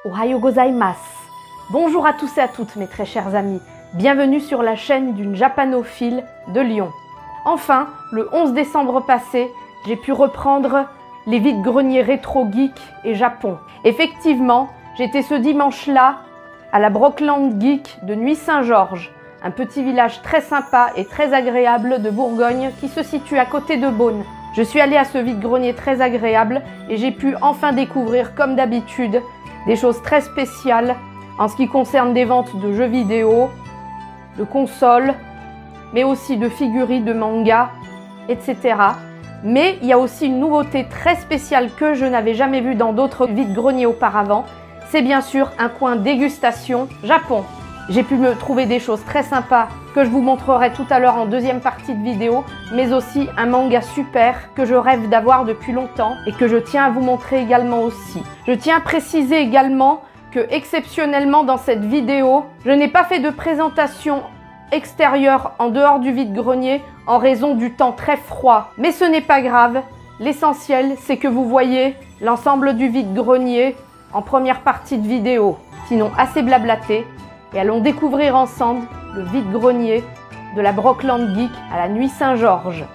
Ohayo gozaimasu. Bonjour à tous et à toutes mes très chers amis. Bienvenue sur la chaîne d'une japanophile de Lyon. Enfin, le 11 décembre passé, j'ai pu reprendre les vides-greniers rétro geek et Japon. Effectivement, j'étais ce dimanche-là à la Brockland Geek de Nuits-Saint-Georges, un petit village très sympa et très agréable de Bourgogne qui se situe à côté de Beaune. Je suis allée à ce vide-grenier très agréable et j'ai pu enfin découvrir, comme d'habitude, des choses très spéciales en ce qui concerne des ventes de jeux vidéo, de consoles, mais aussi de figurines, de mangas, etc. Mais il y a aussi une nouveauté très spéciale que je n'avais jamais vue dans d'autres vide-greniers auparavant. C'est bien sûr un coin dégustation Japon. J'ai pu me trouver des choses très sympas que je vous montrerai tout à l'heure en deuxième partie de vidéo, mais aussi un manga super que je rêve d'avoir depuis longtemps et que je tiens à vous montrer également aussi. Je tiens à préciser également que exceptionnellement dans cette vidéo, je n'ai pas fait de présentation extérieure en dehors du vide-grenier en raison du temps très froid. Mais ce n'est pas grave, l'essentiel c'est que vous voyez l'ensemble du vide-grenier en première partie de vidéo. Sinon assez blablaté, et allons découvrir ensemble le vide-grenier de la Brockland Geek à la Nuits-Saint-Georges.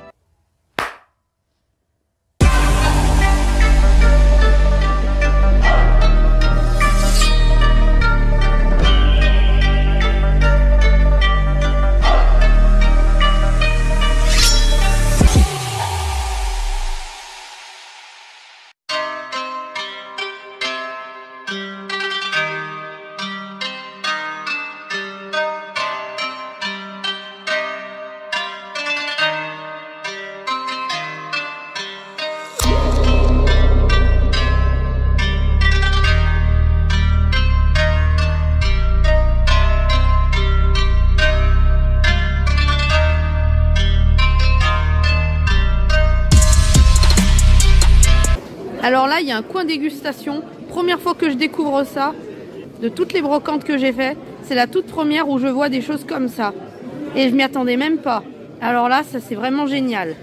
Alors là, il y a un coin dégustation. Première fois que je découvre ça, de toutes les brocantes que j'ai fait, c'est la toute première où je vois des choses comme ça. Et je m'y attendais même pas. Alors là, ça c'est vraiment génial.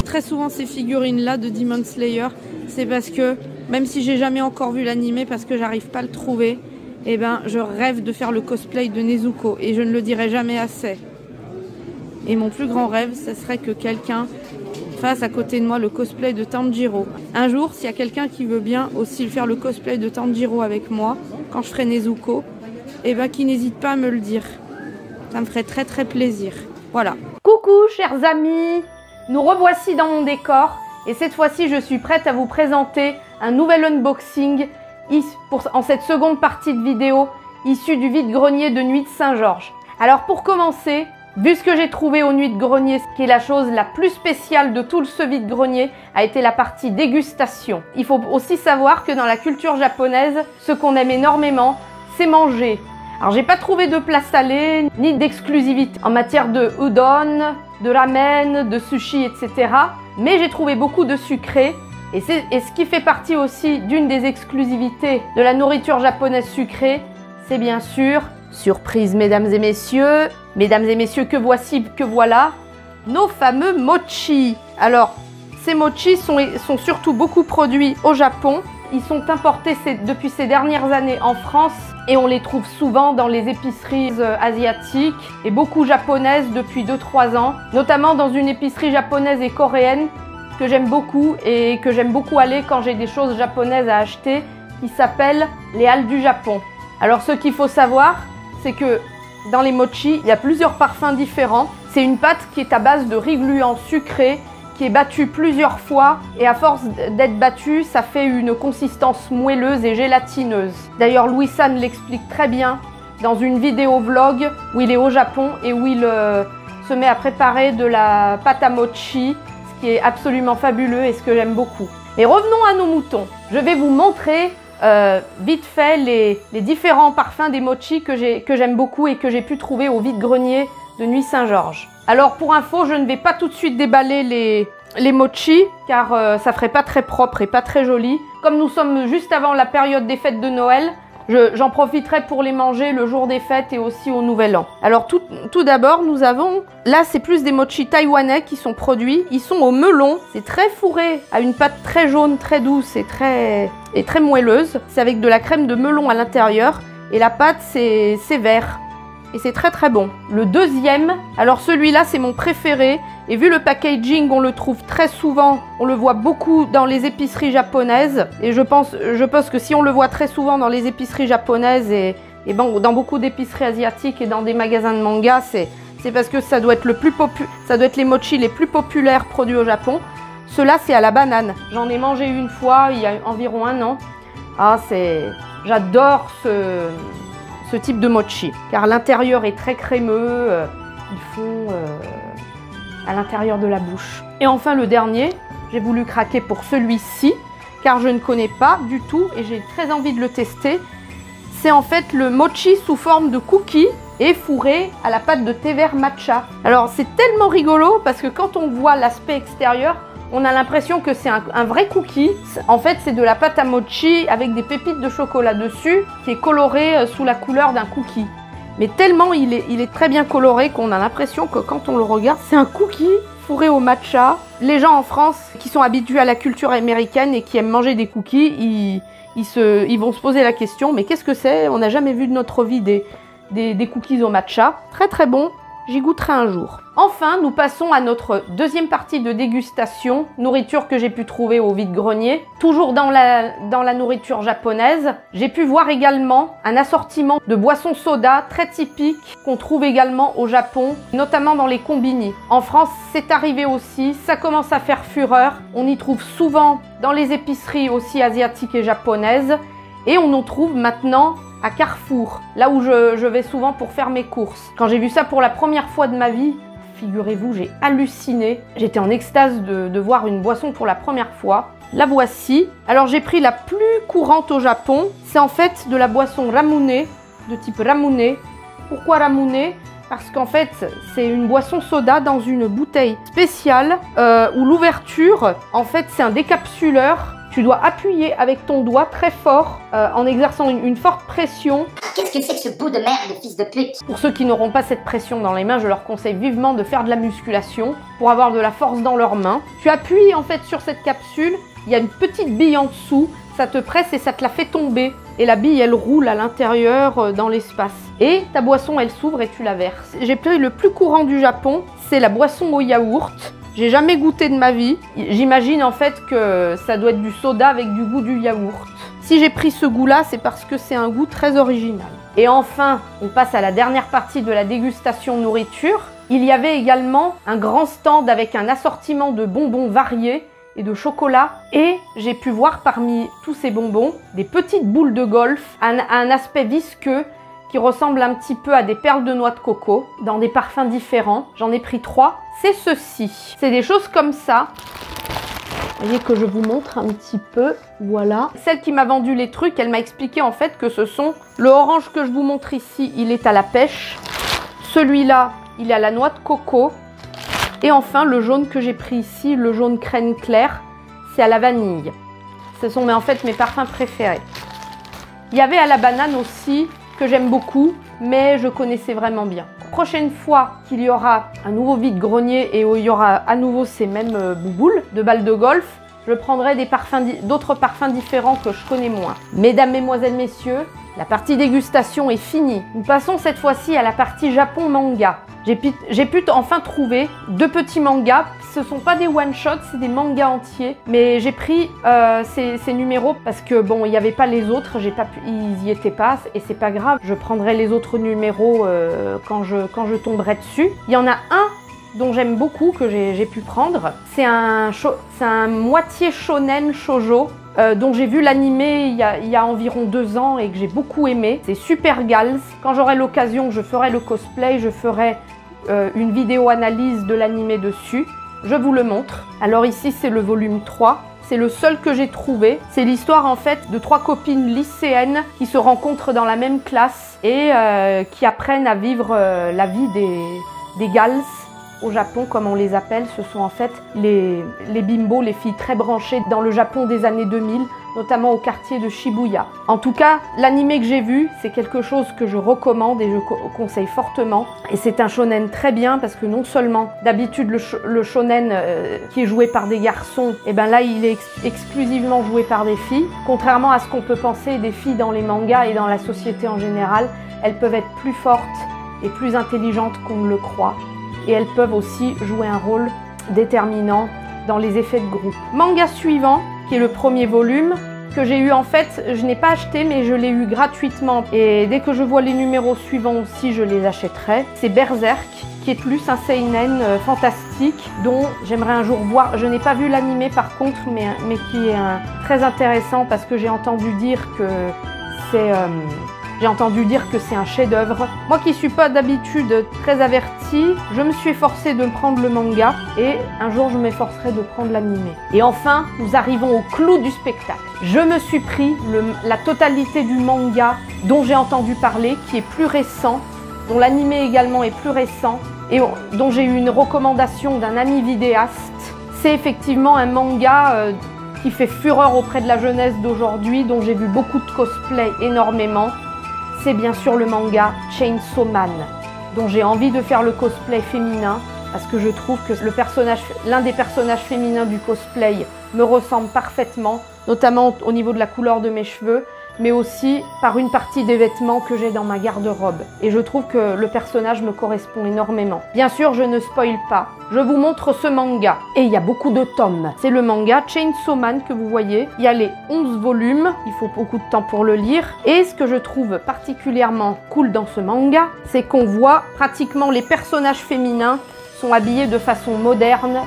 Très souvent ces figurines là de Demon Slayer, c'est parce que même si j'ai jamais encore vu l'animé parce que j'arrive pas à le trouver, eh ben je rêve de faire le cosplay de Nezuko et je ne le dirai jamais assez. Et mon plus grand rêve, ce serait que quelqu'un fasse à côté de moi le cosplay de Tanjiro. Un jour, s'il y a quelqu'un qui veut bien aussi faire le cosplay de Tanjiro avec moi, quand je ferai Nezuko, eh ben qui n'hésite pas à me le dire. Ça me ferait très très plaisir. Voilà. Coucou chers amis, nous revoici dans mon décor et cette fois-ci je suis prête à vous présenter un nouvel unboxing en cette seconde partie de vidéo issue du vide-grenier de Nuits-Saint-Georges. Alors pour commencer, vu ce que j'ai trouvé au vide-grenier, ce qui est la chose la plus spéciale de tout ce vide-grenier, a été la partie dégustation. Il faut aussi savoir que dans la culture japonaise, ce qu'on aime énormément, c'est manger. Alors j'ai pas trouvé de plat salé, ni d'exclusivité en matière de udon, de ramen, de sushi, etc. Mais j'ai trouvé beaucoup de sucré. Et ce qui fait partie aussi d'une des exclusivités de la nourriture japonaise sucrée, c'est bien sûr, surprise mesdames et messieurs, que voici, que voilà, nos fameux mochi. Alors, ces mochis sont surtout beaucoup produits au Japon. Ils sont importés depuis ces dernières années en France et on les trouve souvent dans les épiceries asiatiques et beaucoup japonaises depuis 2-3 ans, notamment dans une épicerie japonaise et coréenne que j'aime beaucoup et que j'aime beaucoup aller quand j'ai des choses japonaises à acheter, qui s'appelle les Halles du Japon. Alors ce qu'il faut savoir, c'est que dans les mochi, il y a plusieurs parfums différents. C'est une pâte qui est à base de riz gluant sucré, qui est battue plusieurs fois et à force d'être battue, ça fait une consistance moelleuse et gélatineuse. D'ailleurs, Louis San l'explique très bien dans une vidéo vlog où il est au Japon et où il se met à préparer de la pâte à mochi, ce qui est absolument fabuleux et ce que j'aime beaucoup. Mais revenons à nos moutons. Je vais vous montrer vite fait les différents parfums des mochi que j'aime beaucoup et que j'ai pu trouver au vide-grenier de Nuit Saint-Georges. Alors pour info, je ne vais pas tout de suite déballer les mochi car ça ferait pas très propre et pas très joli. Comme nous sommes juste avant la période des fêtes de Noël, j'en profiterai pour les manger le jour des fêtes et aussi au Nouvel An. Alors tout d'abord, nous avons, là c'est plus des mochi taïwanais qui sont produits. Ils sont au melon, c'est très fourré, à une pâte très jaune, très douce et très moelleuse. C'est avec de la crème de melon à l'intérieur et la pâte c'est vert. Et c'est très très bon. Le deuxième, alors celui-là c'est mon préféré. Et vu le packaging, on le trouve très souvent, on le voit beaucoup dans les épiceries japonaises. Et je pense que si on le voit très souvent dans les épiceries japonaises et bon, dans beaucoup d'épiceries asiatiques et dans des magasins de manga, c'est parce que ça doit être les mochi les plus populaires produits au Japon. Ceux-là c'est à la banane. J'en ai mangé une fois il y a environ 1 an. Ah, j'adore ce type de mochi, car l'intérieur est très crémeux, ils font à l'intérieur de la bouche. Et enfin le dernier, j'ai voulu craquer pour celui-ci, car je ne connais pas du tout et j'ai très envie de le tester. C'est en fait le mochi sous forme de cookie et fourré à la pâte de thé vert matcha. Alors c'est tellement rigolo parce que quand on voit l'aspect extérieur, on a l'impression que c'est un vrai cookie. En fait, c'est de la pâte à mochi avec des pépites de chocolat dessus qui est colorée sous la couleur d'un cookie. Mais tellement il est très bien coloré qu'on a l'impression que quand on le regarde, c'est un cookie fourré au matcha. Les gens en France qui sont habitués à la culture américaine et qui aiment manger des cookies, ils vont se poser la question, mais qu'est-ce que c'est? On n'a jamais vu de notre vie des cookies au matcha. Très très bon. J'y goûterai un jour. Enfin, nous passons à notre deuxième partie de dégustation, nourriture que j'ai pu trouver au vide-grenier. Toujours dans la nourriture japonaise, j'ai pu voir également un assortiment de boissons soda très typiques qu'on trouve également au Japon, notamment dans les combini. En France, c'est arrivé aussi, ça commence à faire fureur. On y trouve souvent dans les épiceries aussi asiatiques et japonaises et on en trouve maintenant à Carrefour, là où je vais souvent pour faire mes courses. Quand j'ai vu ça pour la première fois de ma vie, figurez-vous, j'ai halluciné. J'étais en extase de voir une boisson pour la première fois. La voici. Alors j'ai pris la plus courante au Japon. C'est en fait de la boisson ramune, de type ramune. Pourquoi ramune? Parce qu'en fait, c'est une boisson soda dans une bouteille spéciale où l'ouverture, en fait, c'est un décapsuleur. Tu dois appuyer avec ton doigt très fort en exerçant une forte pression. Qu'est-ce que c'est que ce bout de merde, fils de pute? Pour ceux qui n'auront pas cette pression dans les mains, je leur conseille vivement de faire de la musculation pour avoir de la force dans leurs mains. Tu appuies en fait sur cette capsule, il y a une petite bille en dessous, ça te presse et ça te la fait tomber. Et la bille, elle roule à l'intérieur dans l'espace. Et ta boisson, elle s'ouvre et tu la verses. J'ai pris le plus courant du Japon, c'est la boisson au yaourt. J'ai jamais goûté de ma vie. J'imagine en fait que ça doit être du soda avec du goût du yaourt. Si j'ai pris ce goût-là, c'est parce que c'est un goût très original. Et enfin, on passe à la dernière partie de la dégustation nourriture. Il y avait également un grand stand avec un assortiment de bonbons variés et de chocolat. Et j'ai pu voir parmi tous ces bonbons des petites boules de golf à un aspect visqueux qui ressemble un petit peu à des perles de noix de coco dans des parfums différents. J'en ai pris 3. C'est ceci. C'est des choses comme ça. Vous voyez que je vous montre un petit peu. Voilà. Celle qui m'a vendu les trucs, elle m'a expliqué en fait que ce sont... Le orange que je vous montre ici, il est à la pêche. Celui-là, il est à la noix de coco. Et enfin, le jaune que j'ai pris ici, le jaune crème clair, c'est à la vanille. Ce sont en fait mes parfums préférés. Il y avait à la banane aussi, que j'aime beaucoup, mais je connaissais vraiment bien. Prochaine fois qu'il y aura un nouveau vide-grenier et où il y aura à nouveau ces mêmes bouboules de balles de golf, je prendrai d'autres parfums différents que je connais moins. Mesdames, mesdemoiselles, messieurs, la partie dégustation est finie. Nous passons cette fois-ci à la partie Japon manga. J'ai pu enfin trouver 2 petits mangas. Ce ne sont pas des one-shots, c'est des mangas entiers. Mais j'ai pris ces numéros parce que bon, il n'y avait pas les autres, ils n'y étaient pas et c'est pas grave. Je prendrai les autres numéros quand je tomberai dessus. Il y en a un dont j'aime beaucoup, que j'ai pu prendre. C'est un moitié shonen shoujo. Dont j'ai vu l'animé il y a environ 2 ans et que j'ai beaucoup aimé. C'est Super Girls. Quand j'aurai l'occasion, je ferai le cosplay, je ferai une vidéo analyse de l'animé dessus. Je vous le montre. Alors ici, c'est le volume 3. C'est le seul que j'ai trouvé. C'est l'histoire en fait de 3 copines lycéennes qui se rencontrent dans la même classe et qui apprennent à vivre la vie des gals. Au Japon, comme on les appelle, ce sont en fait les bimbos, les filles très branchées dans le Japon des années 2000, notamment au quartier de Shibuya. En tout cas, l'animé que j'ai vu, c'est quelque chose que je recommande et je conseille fortement. Et c'est un shonen très bien parce que non seulement, d'habitude, le shonen qui est joué par des garçons, et ben là, il est exclusivement joué par des filles. Contrairement à ce qu'on peut penser des filles dans les mangas et dans la société en général, elles peuvent être plus fortes et plus intelligentes qu'on ne le croit. Et elles peuvent aussi jouer un rôle déterminant dans les effets de groupe. Manga suivant, qui est le premier volume, que j'ai eu en fait, je n'ai pas acheté mais je l'ai eu gratuitement. Et dès que je vois les numéros suivants aussi, je les achèterai. C'est Berserk, qui est plus un seinen fantastique, dont j'aimerais un jour voir. Je n'ai pas vu l'animé par contre, mais qui est très intéressant parce que j'ai entendu dire que c'est... un chef-d'œuvre. Moi qui suis pas d'habitude très avertie, je me suis efforcée de prendre le manga et un jour je m'efforcerai de prendre l'animé. Et enfin, nous arrivons au clou du spectacle. Je me suis pris la totalité du manga dont j'ai entendu parler, qui est plus récent, dont l'animé également est plus récent et dont j'ai eu une recommandation d'un ami vidéaste. C'est effectivement un manga qui fait fureur auprès de la jeunesse d'aujourd'hui, dont j'ai vu beaucoup de cosplay énormément. C'est bien sûr le manga Chainsaw Man, dont j'ai envie de faire le cosplay féminin parce que je trouve que l'un des personnages féminins du cosplay me ressemble parfaitement, notamment au niveau de la couleur de mes cheveux, mais aussi par une partie des vêtements que j'ai dans ma garde-robe. Et je trouve que le personnage me correspond énormément. Bien sûr, je ne spoil pas. Je vous montre ce manga. Et il y a beaucoup de tomes. C'est le manga Chainsaw Man que vous voyez. Il y a les 11 volumes. Il faut beaucoup de temps pour le lire. Et ce que je trouve particulièrement cool dans ce manga, c'est qu'on voit pratiquement les personnages féminins sont habillés de façon moderne,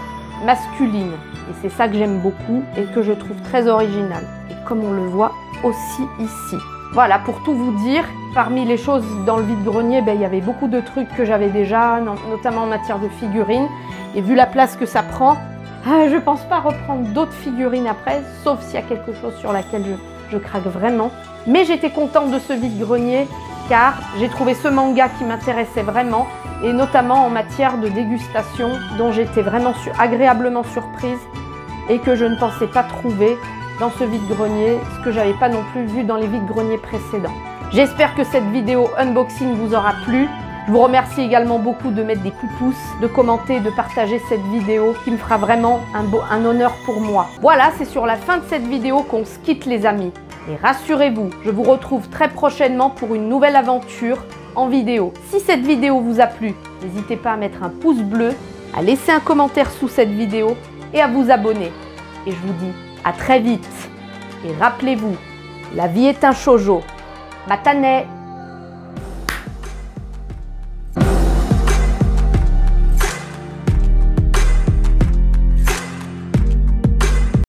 masculine. Et c'est ça que j'aime beaucoup et que je trouve très original. Et comme on le voit aussi ici. Voilà, pour tout vous dire, parmi les choses dans le vide-grenier, il y avait beaucoup de trucs que j'avais déjà, notamment en matière de figurines. Et vu la place que ça prend, je pense pas reprendre d'autres figurines après, sauf s'il y a quelque chose sur laquelle je craque vraiment. Mais j'étais contente de ce vide-grenier car j'ai trouvé ce manga qui m'intéressait vraiment et notamment en matière de dégustation dont j'étais vraiment agréablement surprise et que je ne pensais pas trouver dans ce vide-grenier, ce que j'avais pas non plus vu dans les vide-greniers précédents. J'espère que cette vidéo unboxing vous aura plu. Je vous remercie également beaucoup de mettre des pouces, de commenter, de partager cette vidéo qui me fera vraiment un honneur pour moi. Voilà, c'est sur la fin de cette vidéo qu'on se quitte les amis. Et rassurez-vous, je vous retrouve très prochainement pour une nouvelle aventure en vidéo. Si cette vidéo vous a plu, n'hésitez pas à mettre un pouce bleu, à laisser un commentaire sous cette vidéo et à vous abonner. Et je vous dis à très vite. Et rappelez-vous, la vie est un shoujo. Matane!